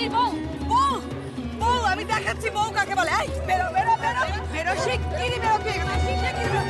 শিগগির বউ বউ বউ আমি দেখাচ্ছি বউ কাকে বলে। এই বেরো বেরো বেরো বেরো শিগগিরই বেরো তুই এখানে শিগগিরই বেরো।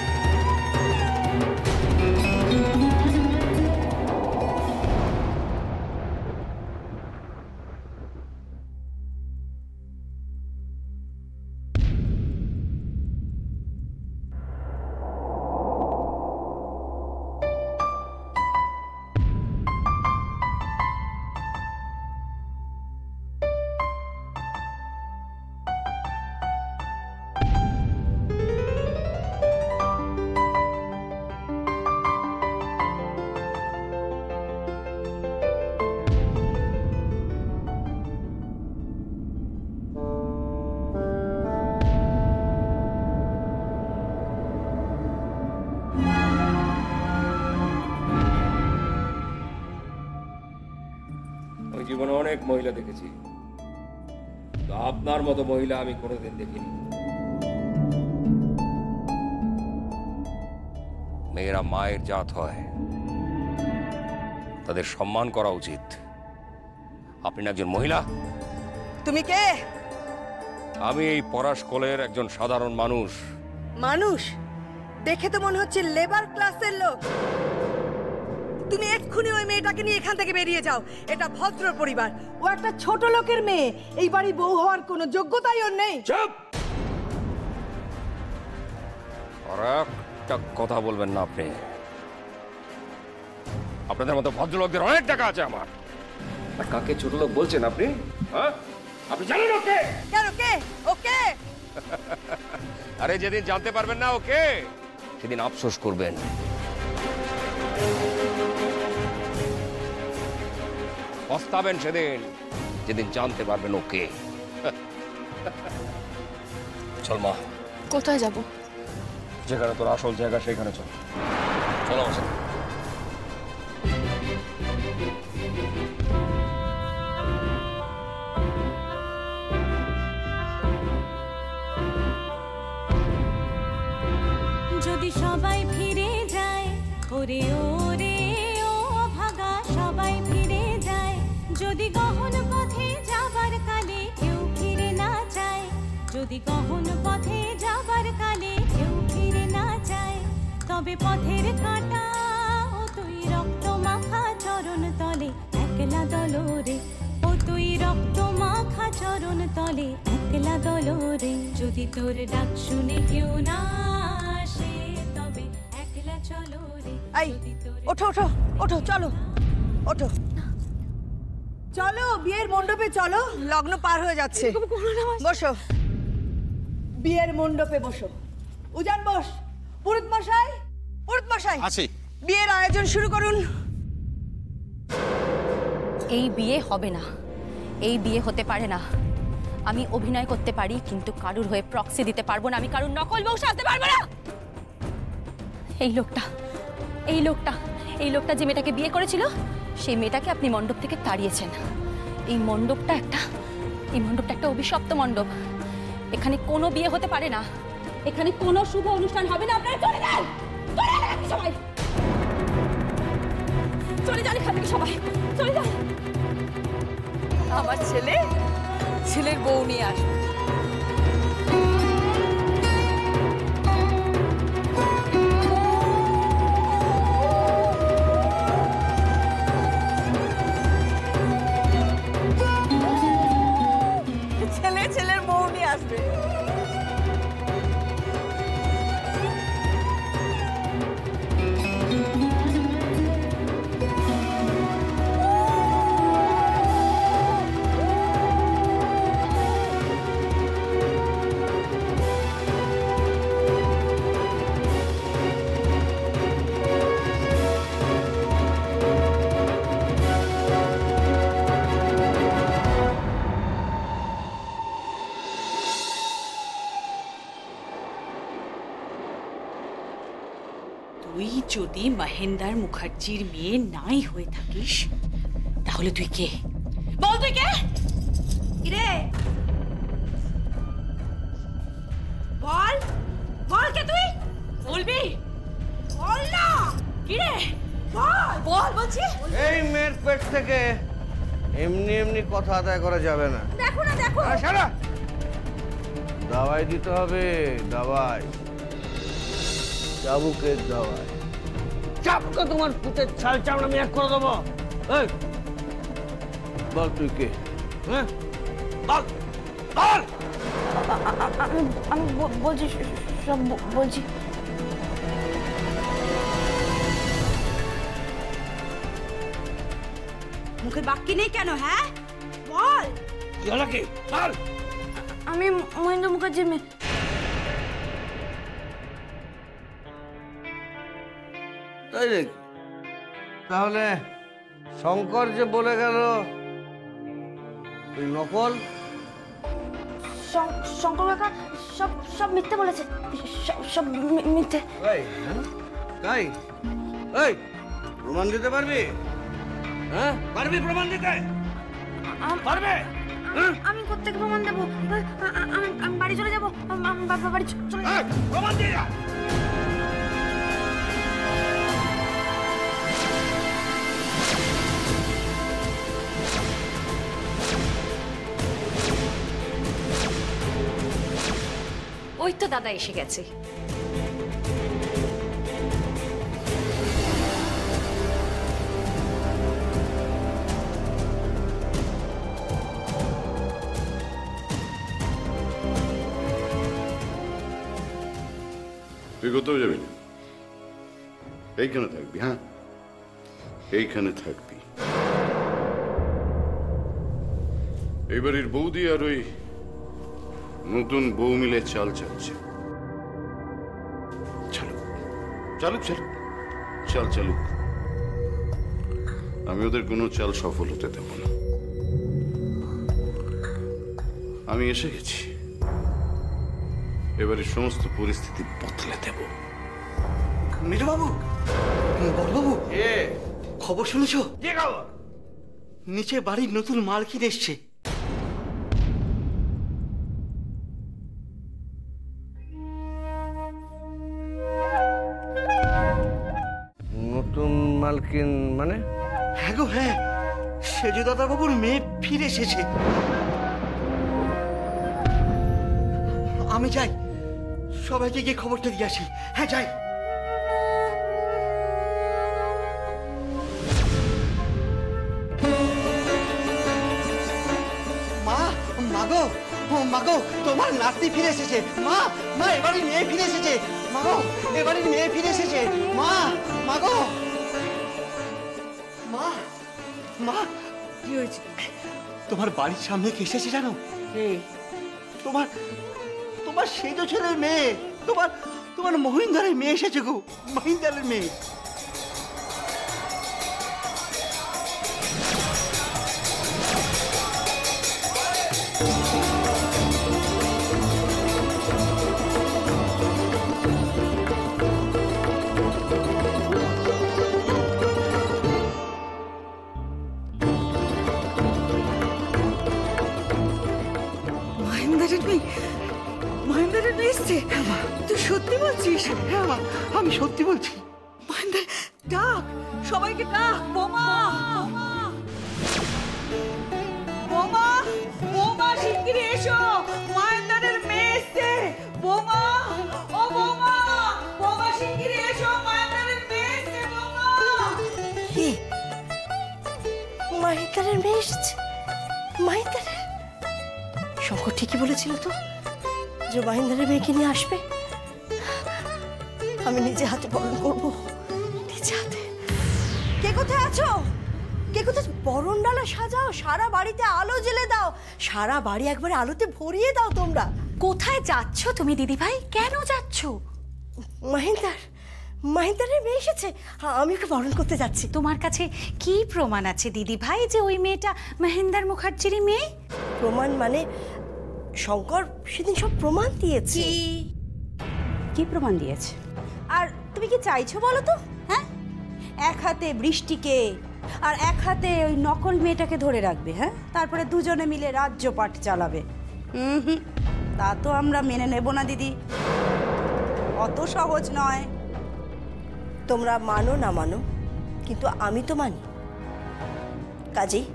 জীবনে অনেক মহিলা দেখেছি, আপনার মতো মহিলা আমি কোনোদিন দেখিনি। মেয়েরা মায়ের জাত হয়, তাদের সম্মান করা উচিত। আপনি একজন মহিলা। তুমি কে? আমি এই পরাশকলের একজন সাধারণ মানুষ। মানুষ দেখে তো মনে হচ্ছে লেবার ক্লাসের লোক। তুমি এক্ষুনি ওই মেয়েটাকে নিয়ে এখান থেকে বেরিয়ে যাও। এটা ভদ্র পরিবার, ও একটা ছোট লোকের মেয়ে। এই বাড়ি বউ হওয়ার কোনো যোগ্যতাই ওর নেই। চুপ! আর একটা কথা বলবেন না আপনি। আপনাদের মতো ভদ্রলোকদের অনেক টাকা আছে আমার। আর কাকে ছোট লোক বলছেন আপনি? হ্যাঁ, আপনি জানেন ওকে? কেন কে? ওকে আরে যেদিন জানতে পারবেন না ওকে, সেদিন আফসোস করবেন। পস্তাবেন সেদিন, যেদিন জানতে পারবেন ওকে। চল মা। কোথায় যাব? যেখানে তোর আসল জায়গা সেখানে চল। চলো আমার সাথে। যদি সবাই ফিরে যায়, ওরে ওরে ও ভাগা সবাই ফিরে যায়। যদি গহন পথে যাবার কালে কেউ ফিরে না যায়, যদি গহন পথে যাবার কালে কেউ ফিরে না যায়, তবে পথের কাঁটা ও তুই রক্ত মাখা চরণ তলে একলা দলরে, ও তুই রক্ত মাখা চরণ তলে একলা দলরে। যদি তোর ডাক শুনে কেউ না আসে, তবে একলা চলো রে। এই ওঠো ওঠো ওঠো, চলো ওঠো, চলো বিয়ের মণ্ডপে চলো। লগ্ন পার হয়ে যাচ্ছে। বসো, বিয়ের মণ্ডপে বসো। উজান বস। পুরোহিত মশাই, পুরোহিত মশাই আছি। বিয়ের আয়োজন শুরু করুন। এই বিয়ে হবে না, এই বিয়ে হতে পারে না। আমি অভিনয় করতে পারি, কিন্তু কারুর হয়ে প্রক্সি দিতে পারবো না। আমি কারুর নকল বউ সাজতে পারবো না। এই লোকটা এই লোকটা এই লোকটা যে মেয়েটাকে বিয়ে করেছিল, সেই মেয়েটাকে আপনি মণ্ডপ থেকে তাড়িয়েছেন। এই মণ্ডপটা একটা অভিশপ্ত মণ্ডপ। এখানে কোনো বিয়ে হতে পারে না, এখানে কোনো শুভ অনুষ্ঠান হবে না। আপনারা চলে যান, চলে যান সবাই, চলে যান এখান থেকে সবাই, চলে যান। আমার ছেলের বউ নিয়ে আসবে। ছেলের বউ নিয়ে আসবে। তুই যদি মহেন্দার মুখার্জির মেয়ে নাই হয়ে থাকিস, তাহলে তুই কে? বল তুই কে? রে বল, বল কে তুই? বলবি? বল না। কি রে? বল বল বলছি। এই মেয়ের পেট থেকে এমনি এমনি কথা আদায় করা যাবে না। দেখো না, দেখো। সারা দাওয়াই দিতে হবে, দাওয়াই, চাবুকের দাওয়াই। চাপকে তোমার পুতের ছাল চামড়া আমি এক করে দেবো। এই বল তুই কে? হ্যাঁ বল বল। আমি বলছি, সব বলছি। মুখে বাক্যি নেই কেন? হ্যাঁ বল। কি হলো কি? বল। আমি মহেন্দ্র মুখার্জির মেয়ে। তাই নাকি? তাহলে শঙ্কর যে বলে গেল ওই নকল, শঙ্কর কাকা সব সব মিথ্যে বলেছে, সব মিথ্যে। তাই? এই প্রমাণ দিতে পারবি? হ্যাঁ পারবি প্রমাণ দিতে? পারবে? আমি কোত্থেকে প্রমাণ দেবো? আমি বাড়ি চলে যাবো, বাড়ি চলে যাবো। প্রমাণ দিয়ে যা। ওই তো দাদা এসে গেছে। তুই কোথাও যাবি না, এইখানে থাকবি। হ্যাঁ এইখানে থাকবি। এই বাড়ির বৌদি আর ওই নতুন বউ মিলে চাল চাচ্ছে। চালুক চালুক চালুক, চাল চালুক। আমি ওদের কোনো চাল সফল হতে দেব না। আমি এসে গেছি, এবারে সমস্ত পরিস্থিতি বদলে দেব। মিঠু বাবু, বড়বাবু, খবর শুনেছো? কি খবর? নিচে বাড়ির নতুন মালকিন এসছে। নতুন মালকিন মানে? হ্যাঁ গো হ্যাঁ, সেজু দাদা বাবুর মেয়ে ফিরে এসেছে। আমি যাই, সবাইকে গিয়ে খবরটা দিয়ে আসি। হ্যাঁ যাই। মা, মাগো, মাগো, তোমার নাতি ফিরে এসেছে। মা, মা, এবারে মেয়ে ফিরে এসেছে। মাগো, এবারে মেয়ে ফিরে এসেছে। মা, মাগো, মা, মা, কি হয়েছে? তোমার বাড়ির সামনে কে এসেছে জানো? তোমার তোমার সেজ ছেলের মেয়ে, তোমার তোমার মহিন্দারের মেয়ে এসেছে গো, মহিন্দারের মেয়ে। মহেন্দ্রের মেয়ে এসছে? তুই সত্যি বলছিস? হ্যাঁ মা, আমি সত্যি বলছি। মহেন্দ্র, ডাক, সবাইকে ডাক। বোমা, বোমা, বোমা, শিগগিরই এসো, মহেন্দ্রের মেয়ে এসছে। বোমা, ও বোমা, বোমা, শিগগিরই এসো, মহেন্দ্রের মেয়ে এসছে। বোমা। কি? মহেন্দ্রের মেয়ে এসেছে? মহেন্দ্রের? শঙ্কর ঠিকই বলেছিল তো যে মহেন্দ্রের মেয়েকে নিয়ে আসবে। আমি নিজে হাতে বরণ করবো, নিজে হাতে। কে কোথায় আছো? কে কোথায়? বরণ ডালা সাজাও, সারা বাড়িতে আলো জ্বেলে দাও, সারা বাড়ি একবারে আলোতে ভরিয়ে দাও তোমরা। কোথায় যাচ্ছ তুমি দিদি ভাই? কেন যাচ্ছ? মহেন্দ্রের মেয়ে এসেছে, আমি ওকে বরণ করতে যাচ্ছি। তোমার কাছে কি প্রমাণ আছে দিদি ভাই যে ওই মেয়েটা মহেন্দ্র মুখার্জির মেয়ে? প্রমাণ মানে শঙ্কর সেদিন সব প্রমাণ দিয়েছে। কি প্রমাণ দিয়েছে? আর তুমি কি চাইছো বলো তো? হ্যাঁ, এক হাতে বৃষ্টিকে আর এক হাতে ওই নকল মেয়েটাকে ধরে রাখবে, হ্যাঁ, তারপরে দুজনে মিলে রাজ্যপাট চালাবে। হুম, তা তো আমরা মেনে নেব না দিদি, অত সহজ নয়। তোমরা মানো না মানো, কিন্তু আমি তো মানি। কাজেই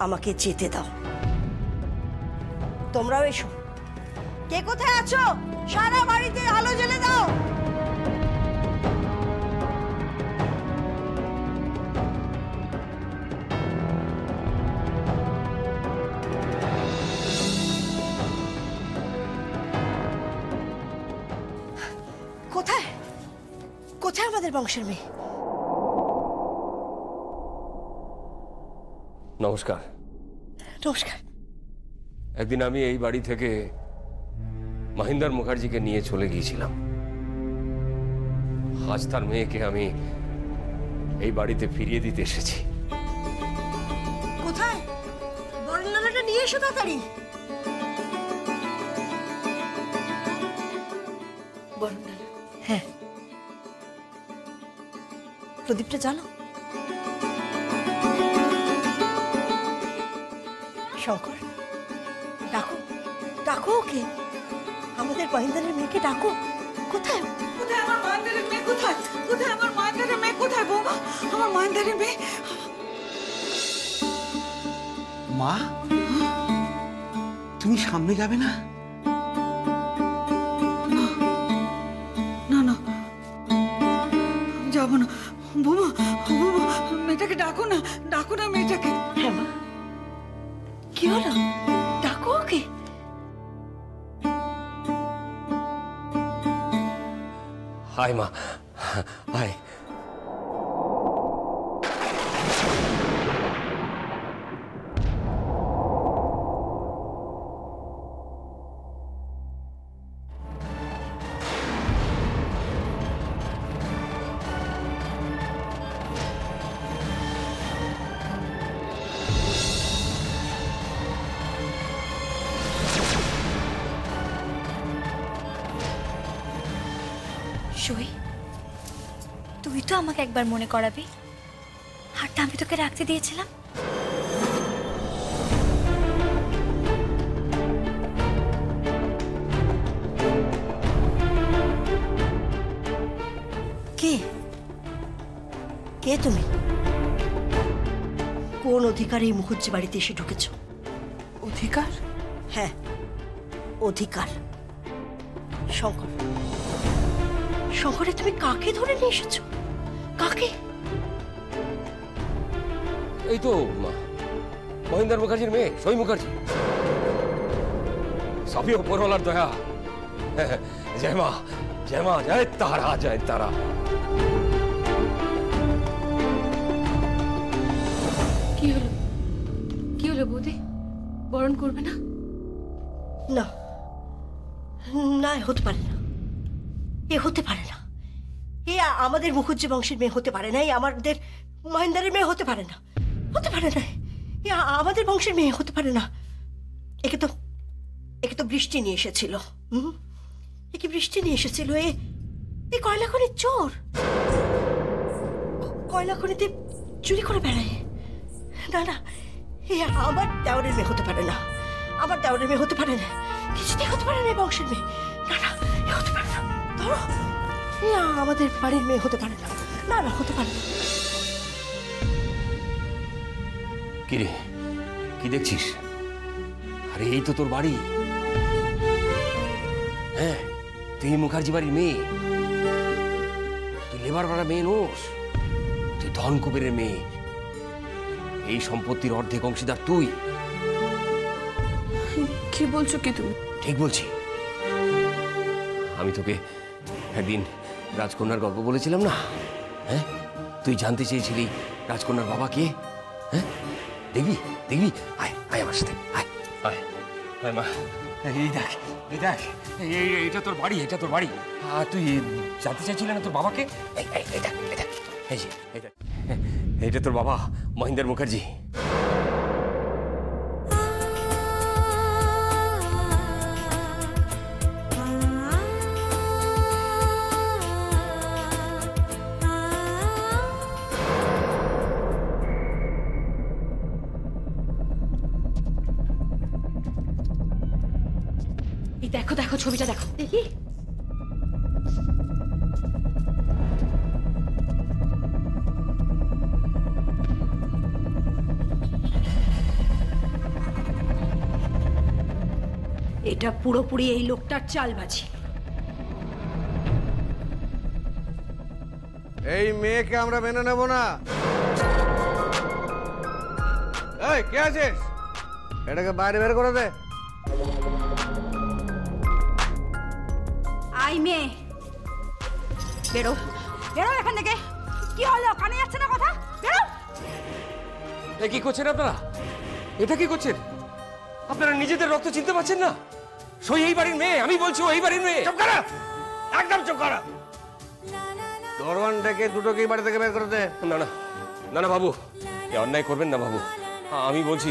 আমাকে যেতে দাও। তোমরাও এসো। কে কোথায় আছো? সারা বাড়িতে আলো জ্বেলে দাও। কোথায় কোথায় আমাদের বংশের মেয়ে? নমস্কার। নমস্কার। একদিন আমি এই বাড়ি থেকে মহিন্দর মুখার্জিকে নিয়ে চলে গিয়েছিলাম। আজ তার মেয়েকে আমি এই বাড়িতে ফিরিয়ে দিতে এসেছি। কোথায়? বরণডালাটা নিয়ে এসো তাড়াতাড়ি। বরণডালা? হ্যাঁ। প্রদীপটা জ্বালো। শঙ্কর, ডাকো ডাকো ওকে। আমাদের মহিন্দারের মেয়েকে ডাকো। কোথায়? কোথায় আমার মহেন্দ্রের মেয়ে? কোথায়? কোথায় আমার মহেন্দ্রের মেয়ে? কোথায় বৌমা? আমার মহেন্দ্রের মেয়ে। মা, তুমি সামনে যাবে না? না না, যাবো না। বৌমা, বৌমা, মেয়েটাকে ডাকো না, ডাকো না মেয়েটাকে। হ্যাঁ মা, কি হলো? ডাকো ওকে। হাই মা, হাই। সই, তুই তো আমাকে একবার মনে করাবি হারটা আমি তোকে রাখতে দিয়েছিলাম। কে কে তুমি? কোন অধিকারে এই মুখুজ্জি বাড়িতে এসে ঢুকেছ? অধিকার? হ্যাঁ, অধিকার। শঙ্কর, শঙ্করে তুমি কাকে ধরে নিয়ে এসেছো? কাকে? এই তো মহিন্দর মুখার্জির মেয়ে সই মুখার্জি। সবই ওপরওয়ালার দয়া। জয় মা, জয় মা, জয় তারা, জয় তারা। কি হলো? কি হলো বৌদি? বরণ করবে না? না না, হতে পারে না। এ হতে পারে না। এ আমাদের মুখুজ্জি বংশের মেয়ে হতে পারে না। এই আমাদের মহেন্দারের মেয়ে হতে পারে না। হতে পারে না। এ আমাদের বংশের মেয়ে হতে পারে না। একে তো বৃষ্টি নিয়ে এসেছিল। একে বৃষ্টি নিয়ে এসেছিল। এ কয়লা খনির চোর। কয়লা খনিতে চুরি করে বেড়ায়। না না, এ আমার দেওরের মেয়ে হতে পারে না। আমার দেওরের মেয়ে হতে পারে না। কিছুতেই হতে পারে না এই বংশের মেয়ে। না না, এ হতে পারে না। ধরো, এ আমাদের বাড়ির মেয়ে হতে পারে না। না না, হতে পারে না। কি রে, কি দেখছিস? আরে এই তো তোর বাড়ি। হ্যাঁ, তুই মুখার্জি বাড়ির মেয়ে। তুই লেবার বাড়া মেয়ে নোস। তুই ধন কুবেরের মেয়ে। এই সম্পত্তির অর্ধেক অংশীদার তুই। কি বলছো কি তুমি? ঠিক বলছি। আমি তোকে একদিন রাজকন্যার গল্প বলেছিলাম না? হ্যাঁ, তুই জানতে চেয়েছিলি রাজকন্যার বাবা কে? হ্যাঁ, দেখবি দেখবি, আয় আয় আমার সাথে, আয় আয় আয় মা। এই দেখ, এই দেখ, এটা তোর বাড়ি, এটা তোর বাড়ি। আর তুই জানতে চাইছিলি না তোর বাবাকে? এই দেখ, এই দেখ, এই যে এইটা তোর বাবা মহিন্দর মুখার্জি। দেখো দেখো, ছবিটা দেখো। দেখি। এটা পুরোপুরি এই লোকটার চালবাজি। এই মেয়েকে আমরা মেনে নেব না। এই কে আছিস? এটাকে বাইরে বের করে দে। আই মেয়ে, বেরো বেরো এখান থেকে। কি হলো, কানে যাচ্ছে না কথা? বেরো। এ কি করছেন আপনারা? এটা কি করছেন? আপনারা নিজেদের রক্ত চিনতে পারছেন না? সই এই বাড়ির মেয়ে, আমি বলছি ও এই বাড়ির মেয়ে। চুপ করা, একদম চুপ করা। দরওয়ান ডেকে দুটোকেই বাড়ি থেকে বের করে দে। না না না না বাবু, এ অন্যায় করবেন না বাবু। আমি বলছি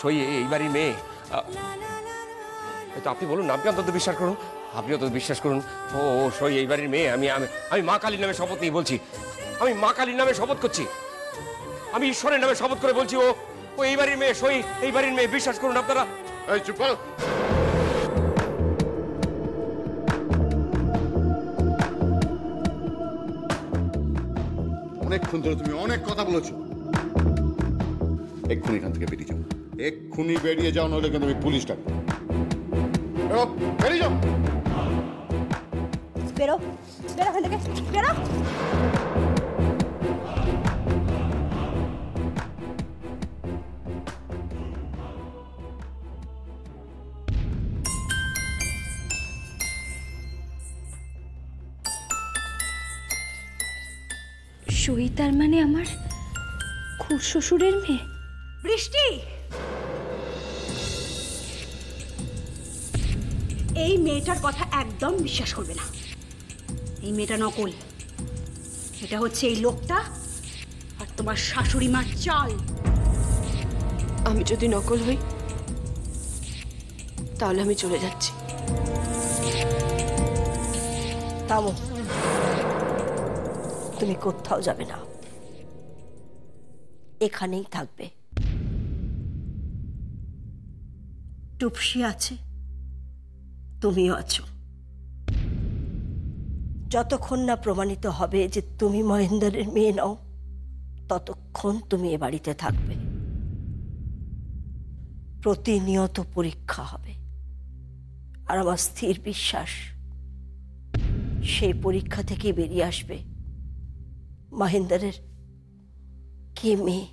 সই এই বাড়ির মেয়ে। তো আপনি বলুন, আপনি অন্তত বিশ্বাস করুন, আপনি অন্তত বিশ্বাস করুন। ও সই এই বাড়ির মেয়ে। আমি মা কালীর নামে শপথ নিয়ে বলছি, আমি মা কালীর নামে শপথ করছি, আমি ঈশ্বরের নামে শপথ করে বলছি ও এই বাড়ির মেয়ে, সই এই বাড়ির মেয়ে। বিশ্বাস করুন আপনারা। এই চুপ করো। অনেকক্ষণ ধরে তুমি অনেক কথা বলেছো। এক্ষুনি এখান থেকে বেরিয়ে যাও, এক্ষুনি বেরিয়ে যাও, নইলে কিন্তু আমি পুলিশ ডাকবো। বেরিয়ে যাও। বেরো বেরো এখান থেকে, বেরো। সই তার মানে আমার খুড়শ্বশুরের মেয়ে? বৃষ্টি, এই মেয়েটার কথা একদম বিশ্বাস করবে না। এই মেয়েটা নকল। এটা হচ্ছে এই লোকটা আর তোমার শাশুড়ি মার চাল। আমি যদি নকল হই তাহলে আমি চলে যাচ্ছি। থামো, তুমি কোথাও যাবে না, এখানেই থাকবে। টুপসি আছে, তুমিও আছো। যতক্ষণ না প্রমাণিত হবে যে তুমি মহেন্দ্রের মেয়ে নও, ততক্ষণ তুমি এ বাড়িতে থাকবে। প্রতিনিয়ত পরীক্ষা হবে, আর আমার স্থির বিশ্বাস সেই পরীক্ষা থেকে বেরিয়ে আসবে মহেন্দ্রের কে মেয়ে